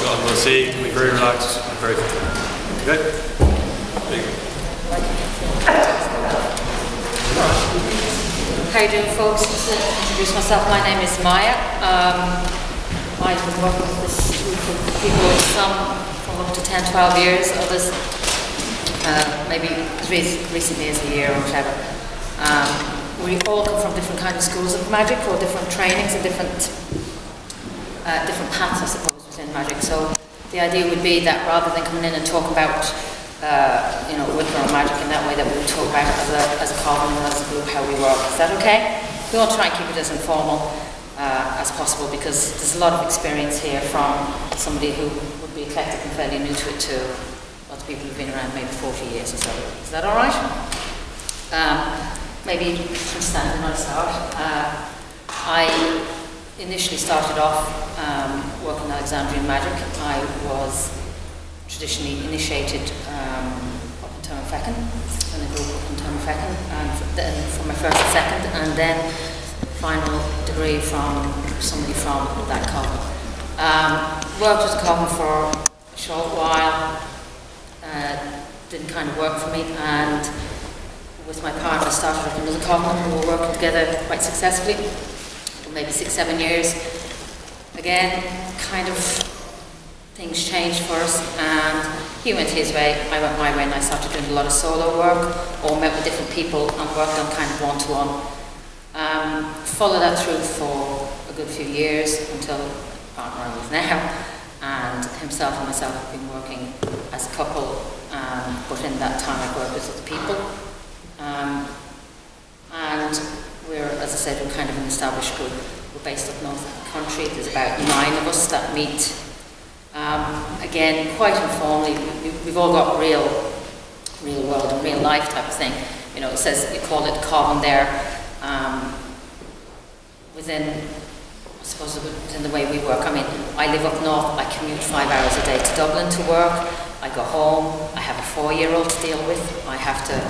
I'm going to say, be very relaxed and very comfortable. Okay? There you go. How are you doing, folks? Just to introduce myself, my name is Maya. I've been working with this group of people, some for up to 10, 12 years, others maybe as recently as a year or whatever. We all come from different kinds of schools of magic or different trainings and different paths, I suppose, within magic. So the idea would be that rather than coming in and talk about Wiccan or magic in that way, that we would talk about as a coven and as a group how we work. Is that okay? We want to try and keep it as informal as possible, because there's a lot of experience here from somebody who would be eclectic and fairly new to it, to lots of people who've been around maybe 40 years or so. Is that all right? Maybe from stand and I start. I initially started off working Alexandrian magic. I was traditionally initiated up in Feckin, in a group up in Feckin, and then for my first and second, and then final degree from somebody from that coven. Worked as a coven for a short while, didn't kind of work for me, and with my partner started up another coven. We were working together quite successfully for maybe 6-7 years. Again, kind of things changed for us, and he went his way, I went my way, and I started doing a lot of solo work or met with different people and worked on kind of one-to-one. Followed that through for a good few years until the partner I was now, and himself and myself have been working as a couple, but in that time I've worked with other people. And we're, as I said, we're kind of an established group. We're based up north of the country. There's about 9 of us that meet. Again, quite informally. We've all got real world and real life type of thing. You know, it says, you call it coven there. Within, I suppose, within the way we work. I mean, I live up north. I commute 5 hours a day to Dublin to work. I go home. I have a 4-year-old to deal with. I have to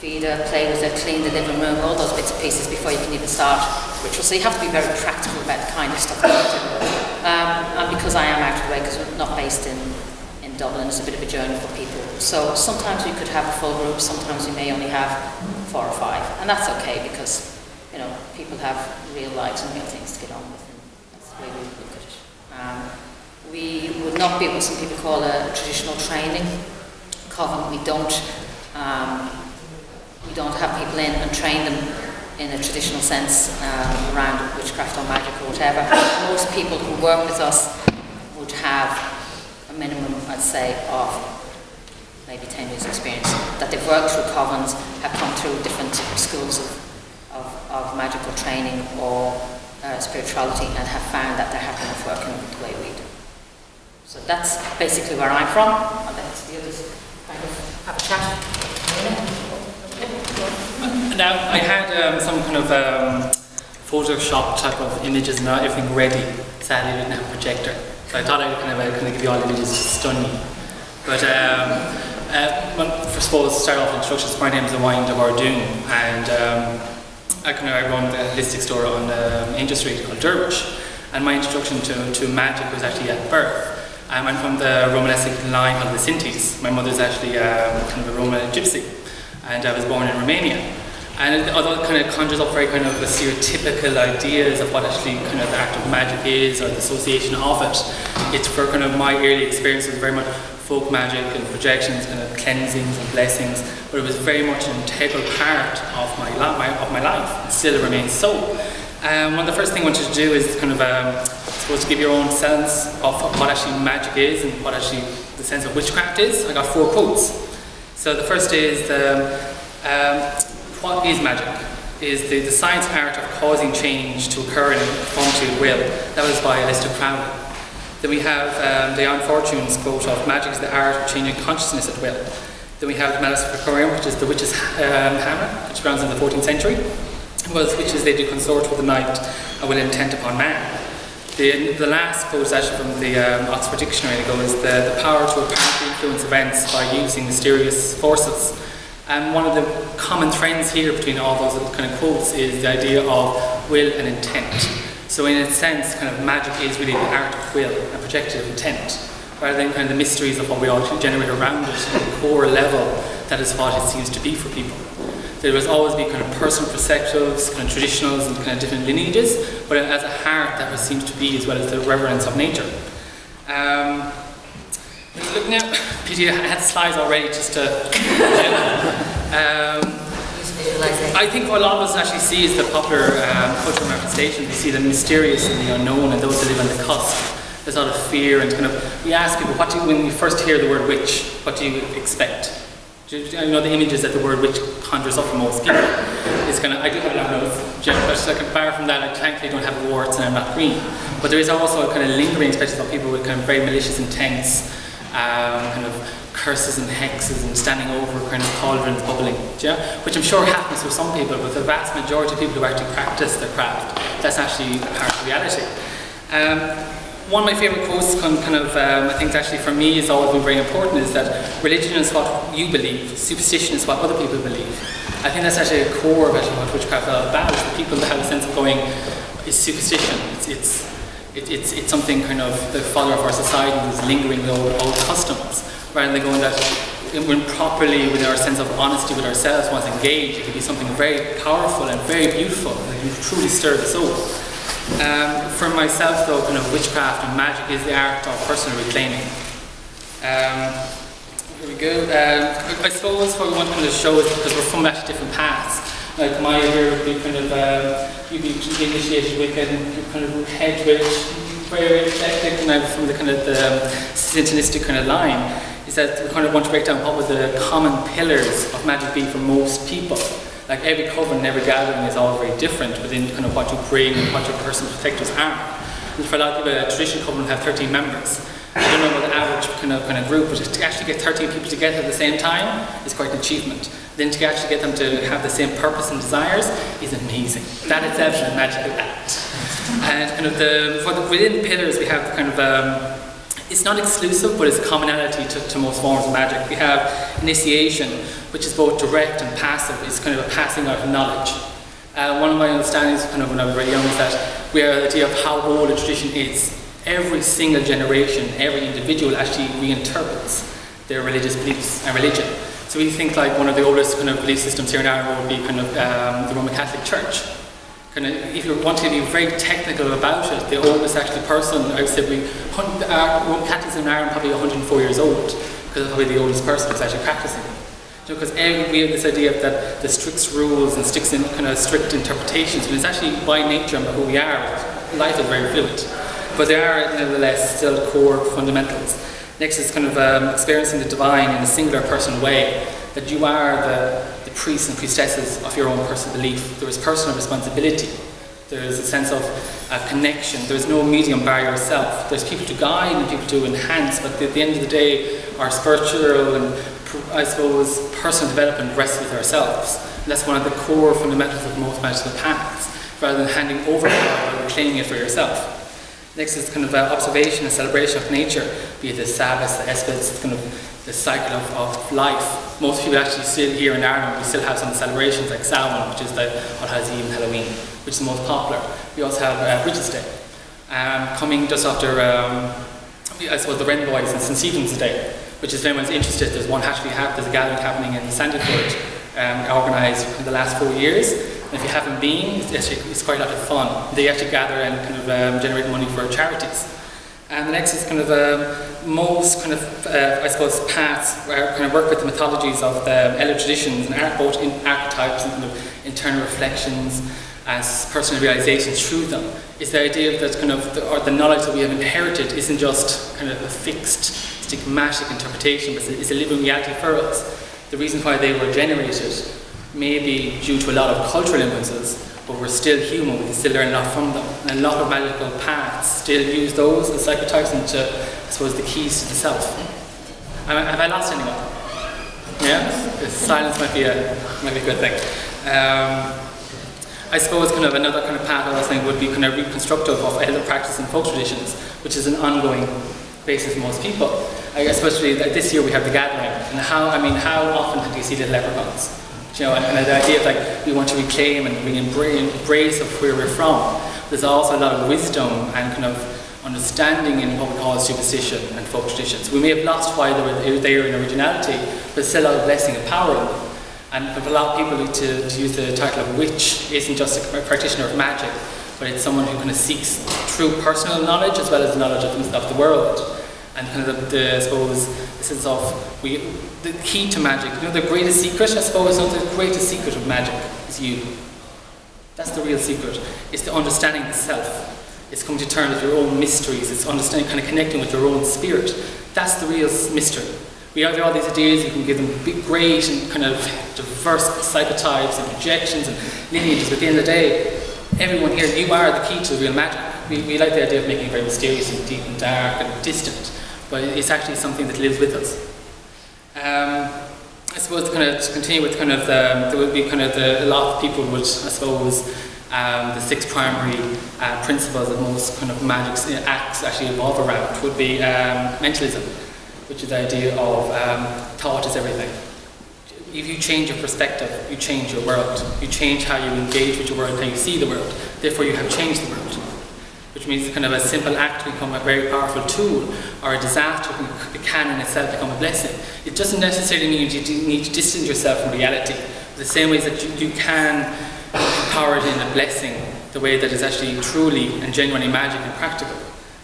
feed her, play with her, clean the living room, all those bits and pieces before you can even start rituals. So you have to be very practical about the kind of stuff that you do. And because I am out of the way, because we're not based in Dublin, it's a bit of a journey for people. So sometimes we could have a full group, sometimes we may only have 4 or 5. And that's okay, because, you know, people have real lives and real things to get on with, and that's the way we look at it. We would not be what some people call a traditional training coven. We don't have people in and train them in a traditional sense around witchcraft or magic or whatever. Most people who work with us would have a minimum, I'd say, of maybe 10 years experience, that they've worked through covens, have come through different schools of magical training or spirituality, and have found that they're happy enough working the way we do. So that's basically where I'm from. I'll let the others kind of have a chat. Now, I had some kind of Photoshop type of images and everything ready. Sadly, I didn't have a projector, so I thought I would kind of give you all images to stun you. But first of all, to start off with introductions, my name is Wine de Bardoon, and I run a holistic store on Angel Street called Dervish. And my introduction to magic was actually at birth. I'm from the Romanesque line of the Sintis. My mother's actually kind of a Roman gypsy, and I was born in Romania. And although it kind of conjures up very kind of the stereotypical ideas of what actually kind of the act of magic is, or the association of it, it's for kind of my early experiences very much folk magic and projections, kind of cleansings and blessings, but it was very much an integral part of my life. It still remains so. One of the first things I wanted to do is kind of, I suppose, to give your own sense of what actually magic is and what actually the sense of witchcraft is. I got 4 quotes. So the first is, what is magic? Is the science art of causing change to occur in conformity with will. That was by Aleister Crowley. Then we have Diane Fortune's quote of magic is the art of changing consciousness at will. Then we have the Maleficarum, which is the witch's hammer, which runs in the 14th century. Was witches, they do consort with the night and will intent upon man. The last quote is actually from the Oxford Dictionary. It goes, the power to apparently influence events by using mysterious forces. And one of the common trends here between all those kind of quotes is the idea of will and intent. So in a sense, kind of magic is really the art of will and projective intent, rather than kind of the mysteries of what we all generate around it at the core level. That is what it seems to be for people. There will always be kind of personal perspectives, kind of traditionals and kind of different lineages, but as a heart that seems to be as well as the reverence of nature. Looking at, Peter, I had slides already just to, I think what a lot of us actually see is the popular cultural manifestations. We see the mysterious and the unknown and those that live on the cusp. There's a lot of fear and kind of, we ask people, when you first hear the word witch, what do you expect? You know, the images that the word witch conjures up for most people is kind of, I do have a long nose, but apart from that, I thankfully don't have warts and I'm not green. But there is also a kind of lingering, especially for people with kind of very malicious intents, kind of curses and hexes and standing over kind of cauldrons bubbling, which I'm sure happens for some people, but the vast majority of people who actually practice their craft, that's actually part of reality. One of my favourite quotes I think actually for me has always been very important, is that religion is what you believe, superstition is what other people believe. I think that's actually a core of actually what witchcraft is all about, is the people that have a sense of going, it's superstition, it's something kind of the father of our society is lingering the old customs, rather than going that when properly with our sense of honesty with ourselves once engaged, it can be something very powerful and very beautiful and can truly stir the soul. For myself though, kind of witchcraft and magic is the art of personal reclaiming. Here we go. I suppose what we want to kind of show is, because we're from actually different paths. Like Maya here would be kind of, you'd be initiated Wiccan, kind of head witch, very eclectic, and I'm from the kind of the syntonistic kind of line. Is that we kind of want to break down what would the common pillars of magic be for most people. Like every coven and every gathering is all very different within kind of what you bring and what your personal perspectives are. And for a lot of people, a traditional coven will have 13 members. I don't know about the average kind of group, but to actually get 13 people together at the same time is quite an achievement. Then to actually get them to have the same purpose and desires is amazing. That itself is a magical act. And kind of within pillars we have the kind of it's not exclusive, but it's a commonality to most forms of magic. We have initiation, which is both direct and passive. It's kind of a passing out of knowledge. One of my understandings, kind of when I was very young, is that we have the idea of how old a tradition is. Every single generation, every individual actually reinterprets their religious beliefs and religion. So we think like one of the oldest kind of belief systems here in Ireland would be kind of the Roman Catholic Church. Kind of, if you want to be very technical about it, the oldest actually person, I would say, Roman Catholics in Ireland are probably 104 years old, because probably the oldest person is actually practising. Because we have this idea that the strict rules and strict interpretations, but it's actually by nature and by who we are. Life is very fluid, but there are nevertheless still core fundamentals. Next is kind of experiencing the divine in a singular personal way, that you are the priests and priestesses of your own personal belief. There is personal responsibility. There is a sense of connection. There is no medium by yourself. There's people to guide and people to enhance, but at the end of the day, our spiritual and, I suppose, personal development rests with ourselves. And that's one of the core fundamentals of most magical paths, rather than handing over power or claiming it for yourself. Next is kind of observation and celebration of nature, be it the Sabbath, the Esbats, kind of the cycle of life. Most people actually still here in Ireland, we still have some celebrations like Samhain, which is the All Hallows Eve and Halloween, which is the most popular. We also have Bridget's Day, coming just after, I suppose, the Wren Boys and St. Stephen's Day, which is, if anyone's interested, there's a gathering happening in Sandiford, organised in the last 4 years. And if you haven't been, it's quite a lot of fun. They actually gather and kind of generate money for charities. And the next is kind of most kind of, I suppose, paths where I kind of work with the mythologies of the elder traditions and both in archetypes and kind of internal reflections as personal realizations through them. Is the idea that kind of, the knowledge that we have inherited isn't just kind of a fixed, stigmatic interpretation, but it's a living reality for us. The reason why they were generated may be due to a lot of cultural influences, but we're still human, we can still learn a lot from them. And a lot of magical paths still use those as psychotypes and I suppose the keys to the self. Have I lost anyone? Yeah? Silence might be a good thing. I suppose kind of another kind of path I was saying would be kind of reconstructive of elder practice and folk traditions, which is an ongoing basis for most people. Especially this year we have the gathering, and how often do you see the leprechauns? You know, and the idea of like we want to reclaim and we embrace of where we're from. there's also a lot of wisdom and kind of understanding in what we call superstition and folk traditions. We may have lost why they were there in originality, but there's still a lot of blessing and power in them. And for a lot of people to use the title of witch isn't just a practitioner of magic, but it's someone who kind of seeks true personal knowledge as well as knowledge of the world. And kind of I suppose, the sense of the key to magic. You know, the greatest secret, I suppose, the greatest secret of magic is you. That's the real secret. It's the understanding the self. It's coming to terms with your own mysteries. It's understanding, kind of connecting with your own spirit. That's the real mystery. We have all these ideas, you can give them big, great and kind of diverse psychotypes and projections and lineages, but at the end of the day, everyone here, you are the key to real magic. We like the idea of making it very mysterious and deep and dark and distant, but it's actually something that lives with us. I suppose to continue with kind of there would be kind of a lot of people would, I suppose, the 6 primary principles that most kind of magic acts actually evolve around would be mentalism, which is the idea of thought is everything. If you change your perspective, you change your world. You change how you engage with your world, how you see the world. Therefore, you have changed the world. Which means kind of a simple act can become a very powerful tool, or a disaster can in itself become a blessing. It doesn't necessarily mean you need to distance yourself from reality. The same way that you can empower it in a blessing, the way that is actually truly and genuinely magic and practical.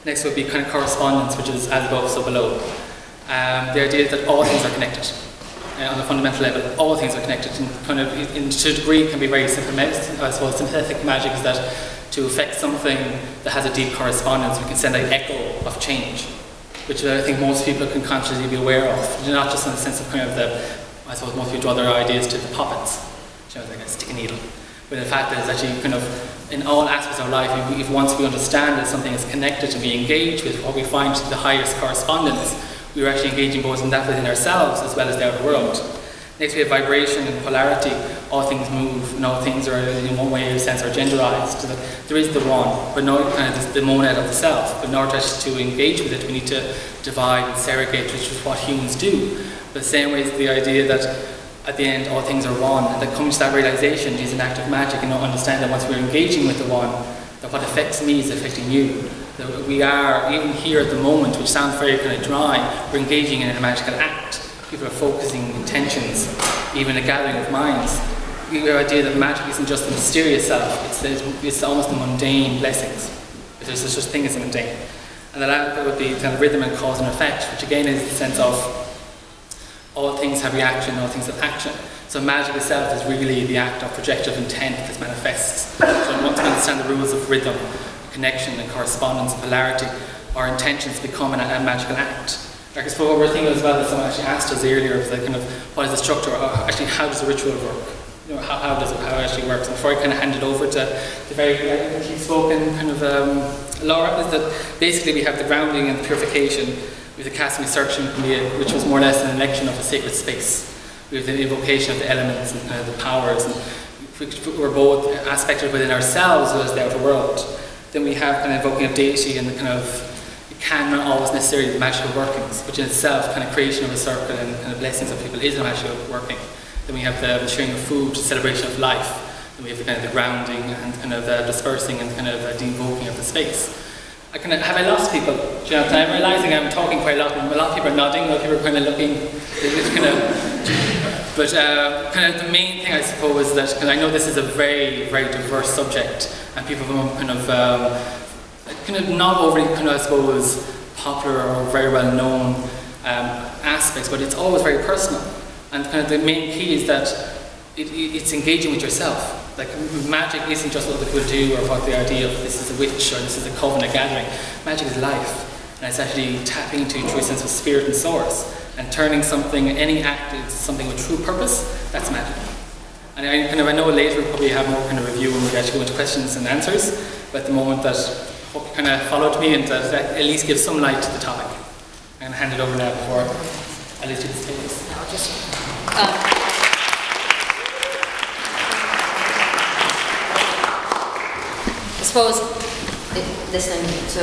Next would be kind of correspondence, which is as above, so below. The idea that all things are connected. On a fundamental level, all things are connected, and kind of, to a degree, can be very simple. I suppose synthetic magic is that to affect something that has a deep correspondence, we can send an echo of change, which I think most people can consciously be aware of. Not just in the sense of kind of I suppose most people draw their ideas to the puppets, you know, like a stick and needle, but the fact that it's actually kind of in all aspects of life. If once we understand that something is connected and we engage with what we find to the highest correspondence, we're actually engaging both in that within ourselves as well as the outer world. Next we have vibration and polarity. All things move, and all things are in one way or sense are genderized. So there is the one, but not kind of the monad of the self. But in order to engage with it, we need to divide and segregate, which is what humans do. But the same way is the idea that at the end all things are one, and that coming to that realization is an act of magic, and understand that once we're engaging with the one, that what affects me is affecting you. That we are, even here at the moment, which sounds very kind of dry, we're engaging in a magical act. People are focusing intentions, even a gathering of minds. The idea that magic isn't just the mysterious self, it's almost the mundane blessings. If there's such a thing as a mundane. And that would be kind of rhythm and cause and effect, which again is the sense of all things have reaction, all things have action. So magic itself is really the act of projective intent that manifests. So once we understand the rules of rhythm, connection and correspondence and polarity, our intentions become a magical act. Like I suppose what we're thinking as well, that someone actually asked us earlier, was like kind of what is the structure, or actually how does the ritual work? You know, how it actually works. And before I kind of hand it over to the very spoken kind of Laura, is that basically we have the grounding and purification, we have the casting and searching, which was more or less an election of a sacred space. We have the invocation of the elements and kind of the powers, and we're both aspected within ourselves as well as the outer world. Then we have kind of invoking of deity and the kind of, it cannot always necessarily be magical workings, which in itself, kind of creation of a circle and kind of blessings of people is a magical working. Then we have the sharing of food, celebration of life. Then we have the kind of the grounding and kind of the dispersing and kind of the invoking of the space. Have I lost people? Do you know, I'm realizing I'm talking quite a lot, and a lot of people are nodding, a lot of people are kind of looking, but kind of the main thing I suppose is that, because I know this is a very, very diverse subject, and people have kind of not overly kind of, I suppose, popular or very well known aspects, but it's always very personal. And kind of the main key is that it's engaging with yourself. Like magic isn't just what the people do or what the idea of this is a witch or this is a coven, a gathering. Magic is life, and it's actually tapping into a true sense of spirit and source and turning something, any act into something with true purpose. That's magic. And I know later we'll probably have more kind of review when we actually go into questions and answers. But at the moment that I hope you kind of followed me and that at least gives some light to the topic. I'm going to hand it over now before I leave to the stage. I'll just. I suppose listening to